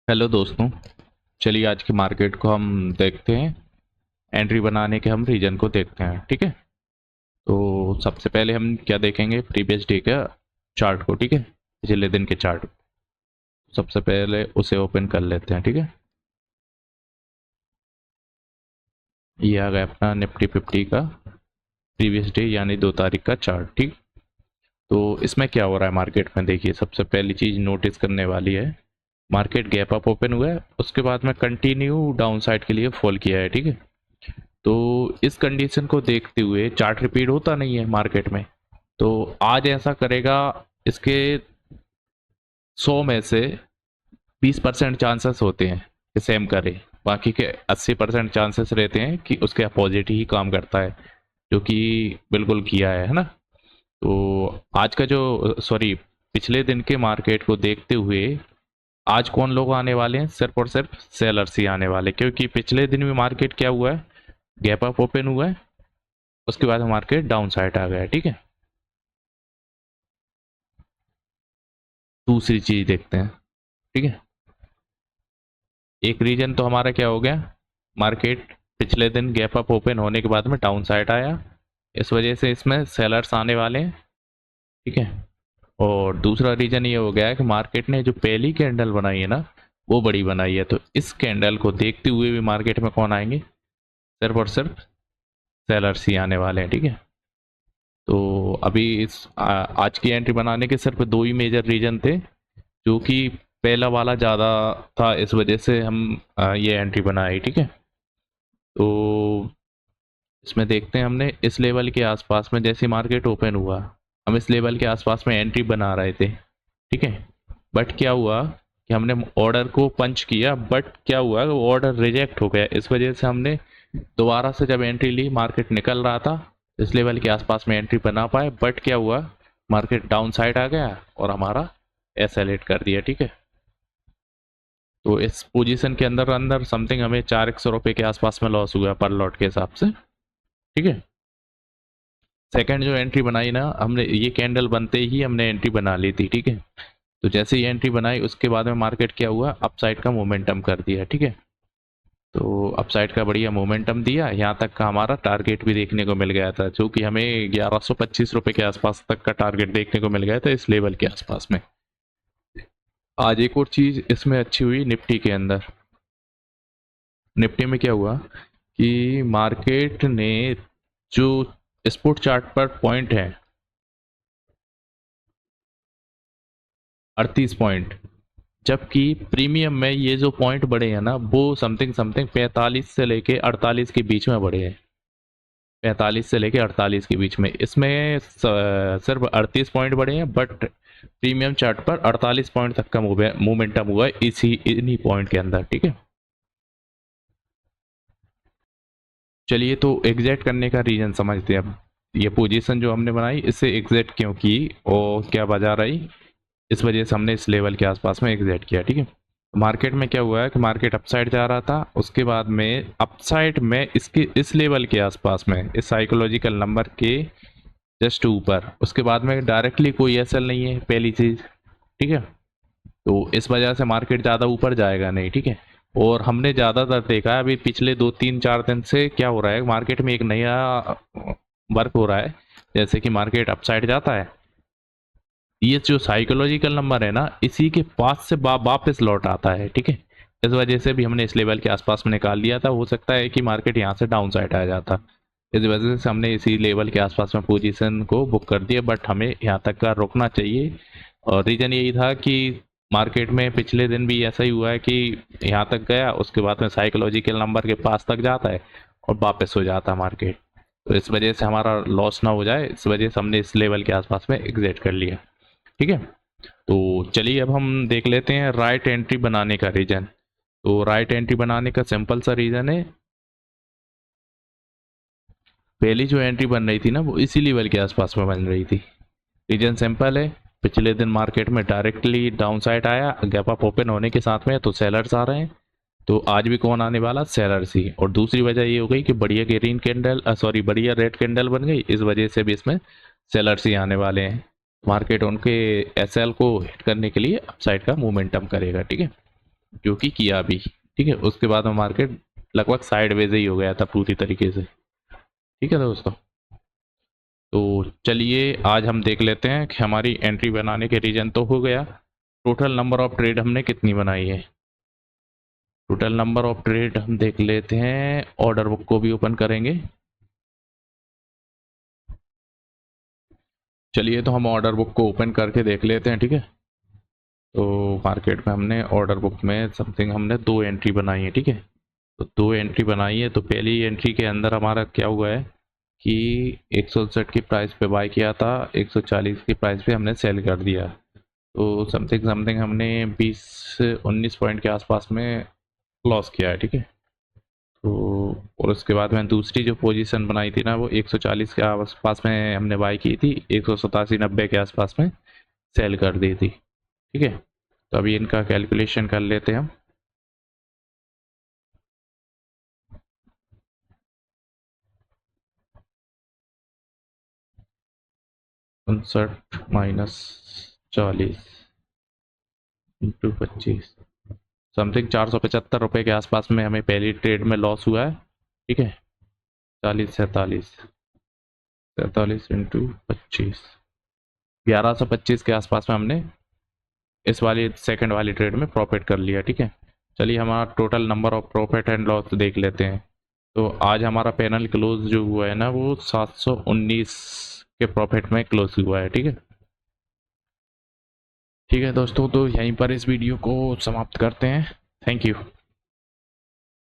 Hello दोस्तों। चलिए आज की मार्केट को हम देखते हैं। एंट्री बनाने के हम रीजन को देखते हैं, ठीक है। तो सबसे पहले हम क्या देखेंगे, प्रीवियस डे का चार्ट को, ठीक है, पिछले दिन के चार्ट। सबसे पहले उसे ओपन कर लेते हैं, ठीक है। ये आ गया अपना निफ्टी 50 का प्रीवियस डे यानी 2 तारीख का चार्ट, ठीक। तो इसमें क्या हो रहा है मार्केट में, देखिए सबसे पहली चीज़ नोटिस करने वाली है। मार्केट गैप अप ओपन हुआ है, उसके बाद में कंटिन्यू डाउन साइड के लिए फॉल किया है, ठीक है। तो इस कंडीशन को देखते हुए चार्ट रिपीट होता नहीं है मार्केट में। तो आज ऐसा करेगा, इसके 100 में से 20% चांसेस होते हैं कि सेम करे, बाकी के 80% चांसेस रहते हैं कि उसके अपोजिट ही काम करता है, जो कि बिल्कुल किया है ना। तो आज का जो सॉरी पिछले दिन के मार्केट को देखते हुए आज कौन लोग आने वाले हैं, सिर्फ और सिर्फ सेलर्स ही आने वाले, क्योंकि पिछले दिन भी मार्केट क्या हुआ है, गैप अप ओपन हुआ है, उसके बाद मार्केट डाउन साइड आ गया है, ठीक है। दूसरी चीज देखते हैं, ठीक है। एक रीजन तो हमारा क्या हो गया, मार्केट पिछले दिन गैप अप ओपन होने के बाद में डाउन साइड आया, इस वजह से इसमें सेलर्स आने वाले हैं, ठीक है। और दूसरा रीजन ये हो गया है कि मार्केट ने जो पहली कैंडल बनाई है ना, वो बड़ी बनाई है, तो इस कैंडल को देखते हुए भी मार्केट में कौन आएंगे, सिर्फ और सिर्फ सेलर्स ही आने वाले हैं, ठीक है। तो अभी आज की एंट्री बनाने के सिर्फ दो ही मेजर रीजन थे, जो कि पहला वाला ज़्यादा था, इस वजह से हम ये एंट्री बनाई, ठीक है। तो इसमें देखते हैं, हमने इस लेवल के आसपास में जैसे मार्केट ओपन हुआ, हम इस लेवल के आसपास में एंट्री बना रहे थे, ठीक है। बट क्या हुआ कि हमने ऑर्डर को पंच किया, बट क्या हुआ वो ऑर्डर रिजेक्ट हो गया, इस वजह से हमने दोबारा से जब एंट्री ली, मार्केट निकल रहा था, इस लेवल के आसपास में एंट्री बना पाए, बट क्या हुआ, मार्केट डाउन साइड आ गया और हमारा एसेलेट कर दिया, ठीक है। तो इस पोजीशन के अंदर अंदर समथिंग हमें 400 रुपये के आसपास में लॉस हुआ पर लॉट के हिसाब से, ठीक है। सेकंड जो एंट्री बनाई ना हमने, ये कैंडल बनते ही हमने एंट्री बना ली थी, ठीक है। तो जैसे ही एंट्री बनाई उसके बाद में मार्केट क्या हुआ, अपसाइड का मोमेंटम कर दिया, ठीक है। तो अपसाइड का बढ़िया मोमेंटम दिया, यहाँ तक का हमारा टारगेट भी देखने को मिल गया था, जो कि हमें 1125 रुपये के आसपास तक का टारगेट देखने को मिल गया था इस लेवल के आसपास में। आज एक और चीज़ इसमें अच्छी हुई निफ्टी के अंदर। निफ्टी में क्या हुआ कि मार्केट ने जो स्पोर्ट चार्ट पर पॉइंट है 38 पॉइंट, जबकि प्रीमियम में ये जो पॉइंट बढ़े हैं ना, वो समथिंग समथिंग 45 से लेके 48 के बीच में बढ़े हैं। 45 से लेके 48 के बीच में, इसमें सिर्फ 38 पॉइंट बढ़े हैं, बट प्रीमियम चार्ट पर 48 पॉइंट तक का मोमेंटम हुआ है इसी इन्हीं पॉइंट के अंदर, ठीक है। चलिए तो एग्जैक्ट करने का रीजन समझते हैं अब। ये पोजीशन जो हमने बनाई इससे एग्जैक्ट क्यों की और क्या बाजार आई, इस वजह से हमने इस लेवल के आसपास में एग्जैक्ट किया, ठीक है। मार्केट में क्या हुआ है कि मार्केट अपसाइड जा रहा था, उसके बाद में अपसाइड में इसके इस लेवल के आसपास में इस साइकोलॉजिकल नंबर के जस्ट ऊपर, उसके बाद में डायरेक्टली कोई एसएल नहीं है पहली चीज, ठीक है। तो इस वजह से मार्केट ज़्यादा ऊपर जाएगा नहीं, ठीक है। और हमने ज़्यादातर देखा है अभी पिछले 2 3 4 दिन से क्या हो रहा है, मार्केट में एक नया वर्क हो रहा है, जैसे कि मार्केट अपसाइड जाता है, ये जो साइकोलॉजिकल नंबर है ना, इसी के पास से वापस लौट आता है, ठीक है। इस वजह से भी हमने इस लेवल के आसपास में निकाल लिया था, हो सकता है कि मार्केट यहाँ से डाउन साइड आ जाता, इस वजह से हमने इसी लेवल के आसपास में पोजीशन को बुक कर दिया, बट हमें यहाँ तक का रुकना चाहिए। और रीज़न यही था कि मार्केट में पिछले दिन भी ऐसा ही हुआ है कि यहाँ तक गया, उसके बाद में साइकोलॉजिकल नंबर के पास तक जाता है और वापस हो जाता है मार्केट, तो इस वजह से हमारा लॉस ना हो जाए, इस वजह से हमने इस लेवल के आसपास में एग्जिट कर लिया, ठीक है। तो चलिए अब हम देख लेते हैं राइट एंट्री बनाने का रीज़न। तो राइट एंट्री बनाने का सिंपल सा रीज़न है, पहली जो एंट्री बन रही थी ना वो इसी लेवल के आसपास में बन रही थी। रीजन सिंपल है, पिछले दिन मार्केट में डायरेक्टली डाउन साइड आया, गैप अप ओपन होने के साथ में तो सेलर्स आ रहे हैं, तो आज भी कौन आने वाला, सेलर्स ही। और दूसरी वजह ये हो गई कि बढ़िया ग्रीन कैंडल सॉरी बढ़िया रेड कैंडल बन गई, इस वजह से भी इसमें सेलर्स ही आने वाले हैं। मार्केट उनके एसएल को हिट करने के लिए अपसाइड का मोमेंटम करेगा, ठीक है। जो कि किया भी। ठीक है, उसके बाद में मार्केट लगभग साइडवेज ही हो गया था पूरी तरीके से। ठीक है दोस्तों, तो चलिए आज हम देख लेते हैं कि हमारी एंट्री बनाने के रीजन तो हो गया, टोटल नंबर ऑफ ट्रेड हमने कितनी बनाई है। टोटल नंबर ऑफ ट्रेड हम देख लेते हैं, ऑर्डर बुक को भी ओपन करेंगे। चलिए तो हम ऑर्डर बुक को ओपन करके देख लेते हैं। ठीक है, तो मार्केट में हमने ऑर्डर बुक में समथिंग हमने 2 एंट्री बनाई है। ठीक है, तो 2 एंट्री बनाई है, तो पहली एंट्री के अंदर हमारा क्या हुआ है कि 169 की प्राइस पे बाय किया था, 140 की प्राइस पे हमने सेल कर दिया। तो समथिंग समथिंग हमने 20-19 पॉइंट के आसपास में लॉस किया है। ठीक है, तो और उसके बाद में दूसरी जो पोजीशन बनाई थी ना, वो 140 के आसपास में हमने बाई की थी, 187-90 के आसपास में सेल कर दी थी। ठीक है, तो अभी इनका कैलकुलेशन कर लेते हैं हम। 59 - 40 इंटू 25, समथिंग 475 रुपये के आसपास में हमें पहली ट्रेड में लॉस हुआ है। ठीक है, 40 - 47 इंटू 25, 1125 के आसपास में हमने इस वाली सेकंड वाली ट्रेड में प्रॉफिट कर लिया। ठीक है, चलिए हमारा total number of profit and loss देख लेते हैं। तो आज हमारा पैनल क्लोज जो हुआ है ना, वो 719 के प्रॉफिट में क्लोज हुआ है। ठीक है, ठीक है दोस्तों, तो यहीं पर इस वीडियो को समाप्त करते हैं। Thank you.